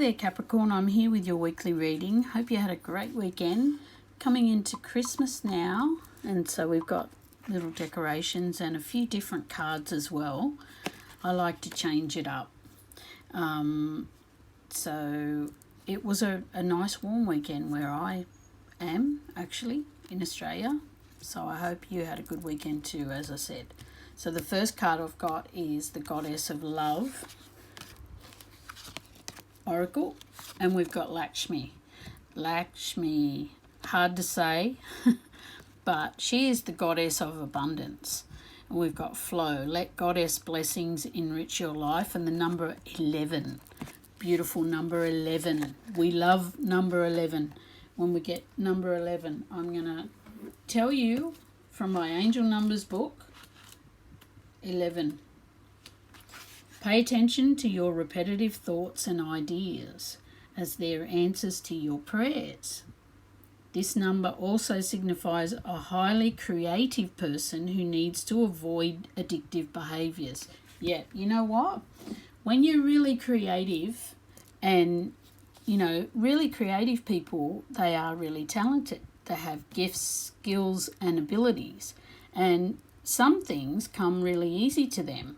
There, Capricorn, I'm here with your weekly reading. Hope you had a great weekend. Coming into Christmas now, and so we've got little decorations and a few different cards as well. I like to change it up. So it was a nice warm weekend where I am actually in Australia. So I hope you had a good weekend too, as I said. So the first card I've got is the Goddess of Love Oracle, and we've got Lakshmi. Lakshmi, hard to say, but she is the goddess of abundance. And we've got flow. Let goddess blessings enrich your life, and the number 11. Beautiful number 11. We love number 11. When we get number 11, I'm going to tell you from my Angel Numbers book, 11. Pay attention to your repetitive thoughts and ideas as they're answers to your prayers. This number also signifies a highly creative person who needs to avoid addictive behaviours. Yeah, you know what? When you're really creative, and, really creative people, they are really talented. They have gifts, skills and abilities. And some things come really easy to them.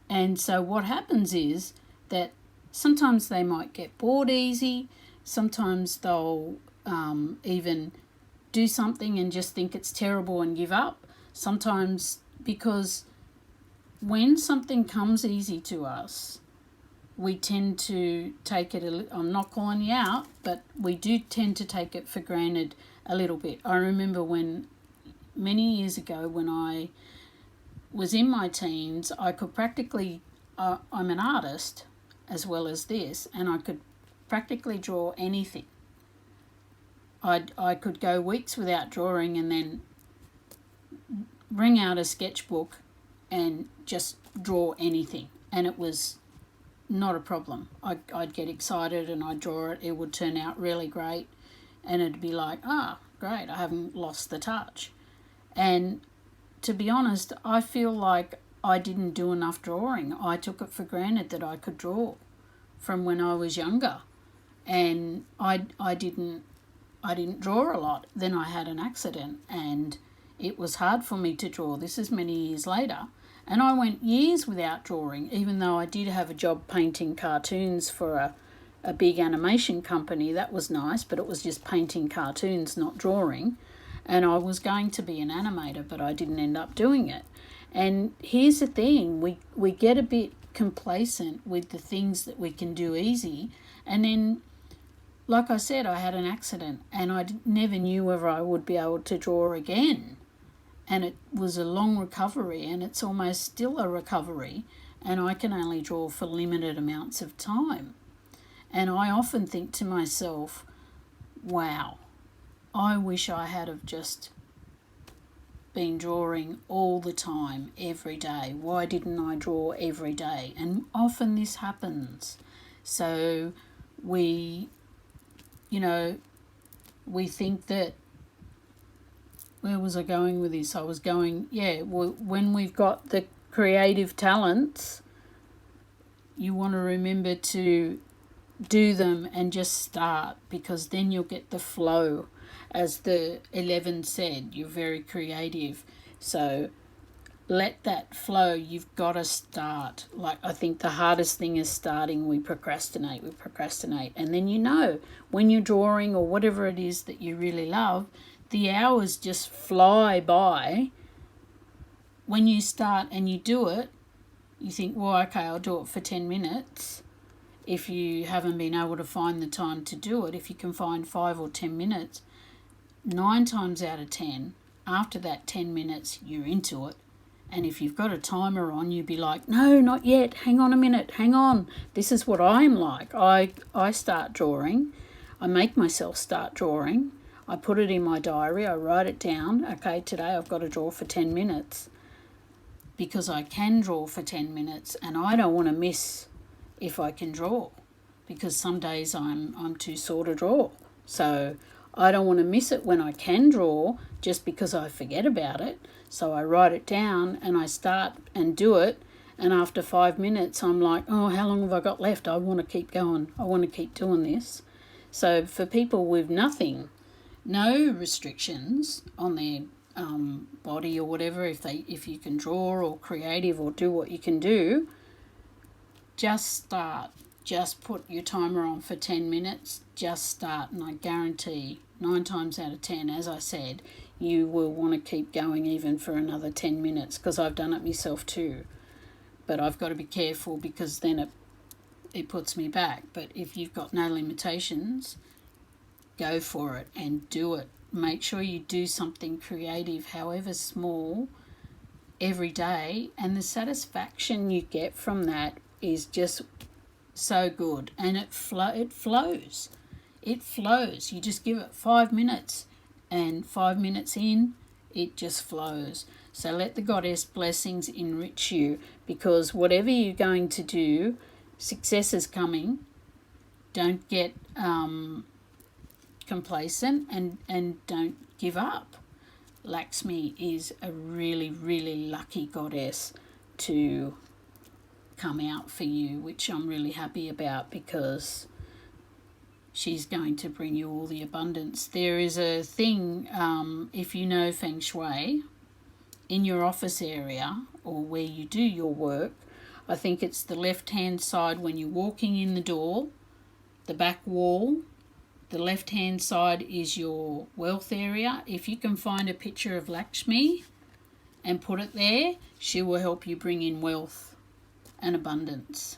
And so what happens is that sometimes they might get bored easy. Sometimes they'll even do something and just think it's terrible and give up. Sometimes because when something comes easy to us, we tend to take it, I'm not calling you out, but we do tend to take it for granted a little bit. I remember when many years ago when I was in my teens, I could practically, I'm an artist as well as this, and I could practically draw anything. I could go weeks without drawing and then bring out a sketchbook and just draw anything, and it was not a problem. I'd get excited and I'd draw it. It would turn out really great, and it'd be like, great, I haven't lost the touch. And to be honest, I feel like I didn't do enough drawing. I took it for granted that I could draw from when I was younger, and I didn't draw a lot. Then I had an accident and it was hard for me to draw. This is many years later, and I went years without drawing, even though I did have a job painting cartoons for a big animation company. That was nice, but it was just painting cartoons, not drawing. And I was going to be an animator, but I didn't end up doing it. And here's the thing, we get a bit complacent with the things that we can do easy. And then, like I said, I had an accident and I never knew whether I would be able to draw again. And it was a long recovery, and it's almost still a recovery. And I can only draw for limited amounts of time. And I often think to myself, wow, I wish I had have just been drawing all the time, every day. Why didn't I draw every day? And often this happens. So we think that, where was I going with this? I was going, when we've got the creative talents, you want to remember to do them and just start, because then you'll get the flow. As the 11 said, you're very creative. So let that flow. You've got to start. Like, I think the hardest thing is starting. We procrastinate. And then, when you're drawing or whatever it is that you really love, the hours just fly by. When you start and you do it, you think, well, okay, I'll do it for 10 minutes. If you haven't been able to find the time to do it, if you can find 5 or 10 minutes, 9 times out of 10, after that 10 minutes, you're into it. And if you've got a timer on, you'd be like, no, not yet. Hang on a minute. Hang on. This is what I'm like. I start drawing. I make myself start drawing. I put it in my diary. I write it down. Okay, today I've got to draw for 10 minutes because I can draw for 10 minutes, and I don't want to miss if I can draw, because some days I'm too sore to draw. So I don't want to miss it when I can draw just because I forget about it. So I write it down and I start and do it, And after 5 minutes, I'm like, oh, how long have I got left? I want to keep going. I want to keep doing this. So for people with nothing, no restrictions on their body or whatever, if you can draw or creative or do what you can do, just start. Just put your timer on for 10 minutes. Just start, and I guarantee 9 times out of 10, as I said, you will want to keep going even for another 10 minutes, because I've done it myself too. But I've got to be careful, because then it puts me back. But if you've got no limitations, go for it and do it. Make sure you do something creative, however small, every day, and the satisfaction you get from that is just so good. And it flows. It flows. You just give it 5 minutes, and 5 minutes in, it just flows. So let the goddess blessings enrich you, because whatever you're going to do, success is coming. Don't get complacent, and don't give up. Lakshmi is a really, really lucky goddess to come out for you, which I'm really happy about, because she's going to bring you all the abundance. There is a thing, if you know Feng Shui, in your office area or where you do your work, I think it's the left-hand side when you're walking in the door, the back wall. The left-hand side is your wealth area. If you can find a picture of Lakshmi and put it there, she will help you bring in wealth and abundance.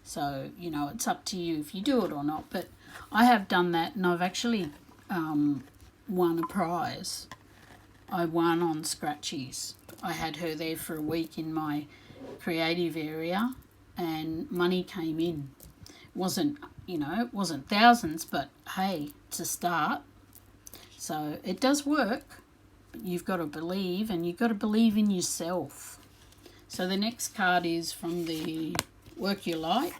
So, it's up to you if you do it or not. But I have done that, and I've actually won a prize. I won on Scratchies. I had her there for a week in my creative area, and money came in. It wasn't thousands, but hey, it's a start. So it does work, but you've got to believe, and you've got to believe in yourself. So the next card is from the Work Your Light,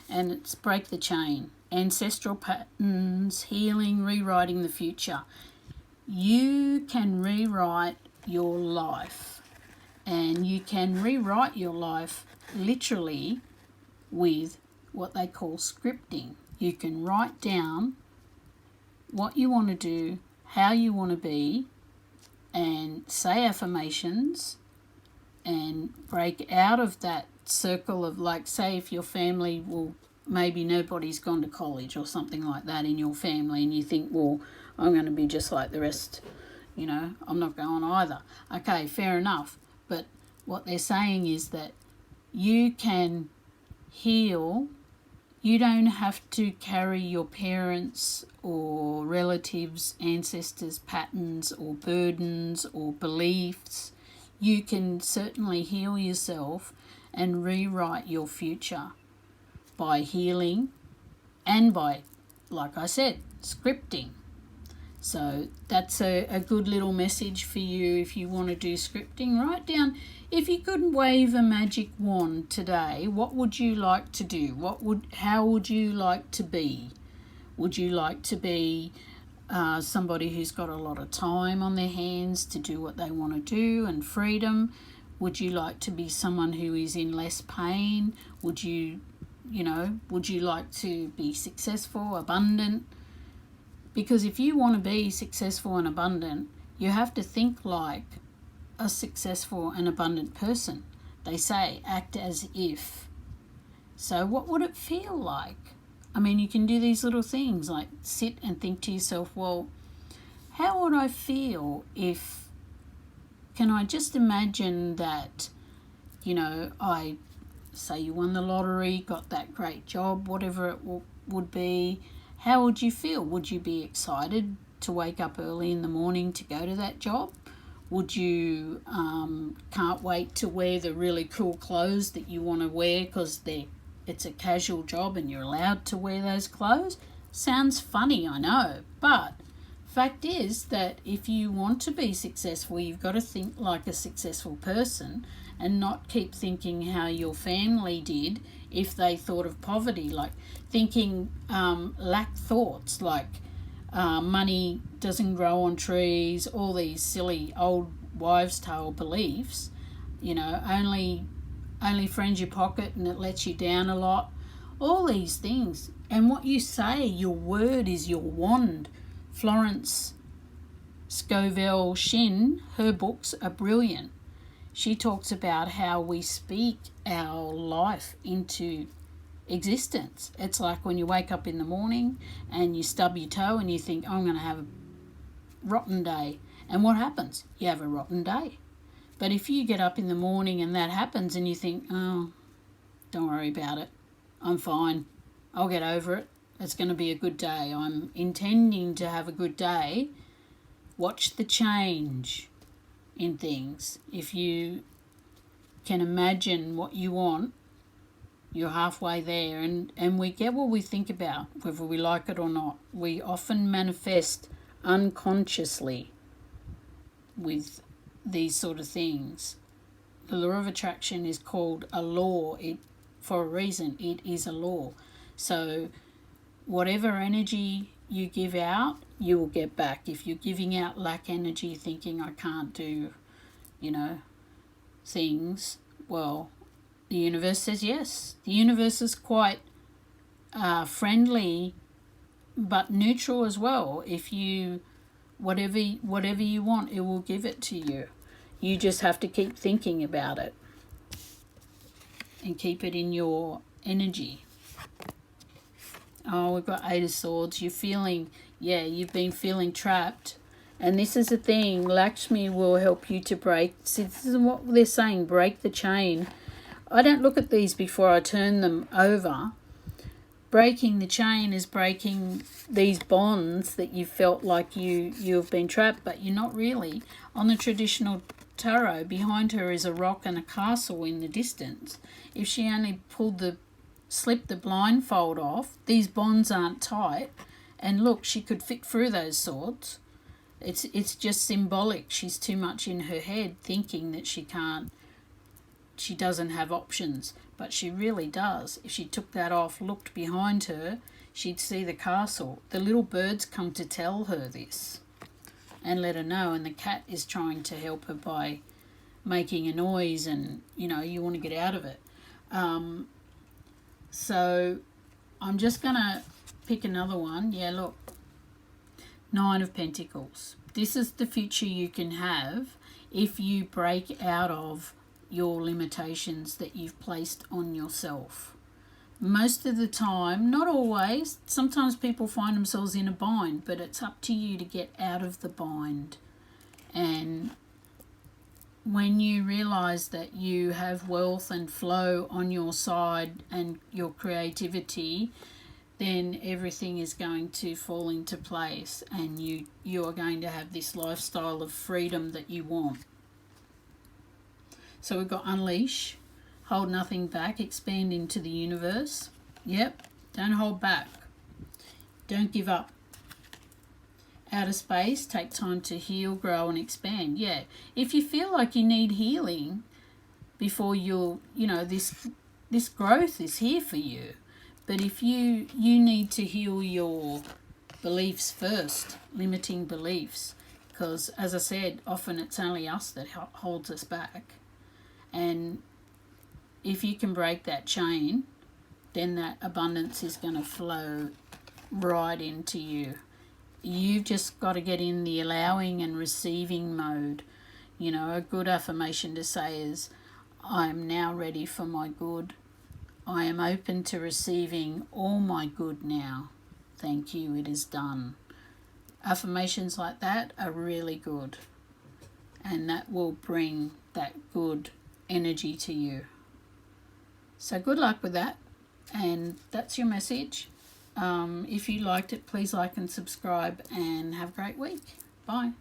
and it's Break the Chain. Ancestral patterns, healing, rewriting the future. You can rewrite your life, and you can rewrite your life literally with what they call scripting. You can write down what you want to do, how you want to be, and say affirmations, and break out of that circle of, like, say if your family maybe nobody's gone to college or something like that in your family, and you think, well, I'm going to be just like the rest, I'm not going either. Okay, fair enough. But what they're saying is that you can heal. You don't have to carry your parents' or relatives, ancestors' patterns or burdens or beliefs. You can certainly heal yourself and rewrite your future by healing and by, like I said, scripting. So that's a good little message for you if you want to do scripting. Write down, if you could wave a magic wand today, what would you like to do? How would you like to be? Would you like to be somebody who's got a lot of time on their hands to do what they want to do and freedom? Would you like to be someone who is in less pain? Would you like to be successful, abundant? Because if you want to be successful and abundant, you have to think like a successful and abundant person. They say, act as if. So what would it feel like? I mean, you can do these little things like sit and think to yourself, well, how would I feel if, can I just imagine that, I say you won the lottery, got that great job, whatever it would be. How would you feel? Would you be excited to wake up early in the morning to go to that job? Would you can't wait to wear the really cool clothes that you want to wear because it's a casual job and you're allowed to wear those clothes? Sounds funny, I know, but fact is that if you want to be successful, you've got to think like a successful person and not keep thinking how your family did if they thought of poverty, like thinking lack thoughts, like money doesn't grow on trees, all these silly old wives' tale beliefs, only only friends your pocket and it lets you down a lot. All these things. And what you say, your word is your wand. Florence Scovel Shinn, her books are brilliant. She talks about how we speak our life into existence. It's like when you wake up in the morning and you stub your toe and you think, I'm going to have a rotten day. And what happens? You have a rotten day. But if you get up in the morning and that happens and you think, oh, don't worry about it. I'm fine. I'll get over it. It's going to be a good day. I'm intending to have a good day. Watch the change in things. If you can imagine what you want, you're halfway there. And we get what we think about, whether we like it or not. We often manifest unconsciously with these sort of things. The law of attraction is called a law. For a reason, it is a law. So whatever energy you give out, you will get back. If you're giving out lack energy, thinking I can't do, things, well, the universe says yes. The universe is quite friendly but neutral as well. If you, whatever you want, it will give it to you. You just have to keep thinking about it and keep it in your energy. Oh, we've got Eight of Swords. You've been feeling trapped. And this is the thing, Lakshmi will help you to break. See, this is what they're saying, break the chain. I don't look at these before I turn them over. Breaking the chain is breaking these bonds that you felt like you've been trapped, but you're not really. On the traditional tarot, behind her is a rock and a castle in the distance. If she only slipped the blindfold off, these bonds aren't tight. And look, she could fit through those swords. It's just symbolic. She's too much in her head thinking that she doesn't have options. But she really does. If she took that off, looked behind her, she'd see the castle. The little birds come to tell her this and let her know. And the cat is trying to help her by making a noise and, you want to get out of it. So I'm just going to pick another one. Yeah, look. Nine of Pentacles. This is the future you can have if you break out of your limitations that you've placed on yourself. Most of the time, not always, sometimes people find themselves in a bind, but it's up to you to get out of the bind. And when you realize that you have wealth and flow on your side and your creativity, then everything is going to fall into place and you are going to have this lifestyle of freedom that you want. So we've got unleash, hold nothing back, expand into the universe. Yep, don't hold back. Don't give up. Outer space, take time to heal, grow and expand. Yeah, if you feel like you need healing before this growth is here for you. But if you need to heal your beliefs first, limiting beliefs, because as I said, often it's only us that holds us back. And if you can break that chain, then that abundance is going to flow right into you. You've just got to get in the allowing and receiving mode. A good affirmation to say is, I'm now ready for my good. I am open to receiving all my good now. Thank you, it is done. Affirmations like that are really good. And that will bring that good energy to you. So good luck with that. And that's your message. If you liked it, please like and subscribe and have a great week. Bye.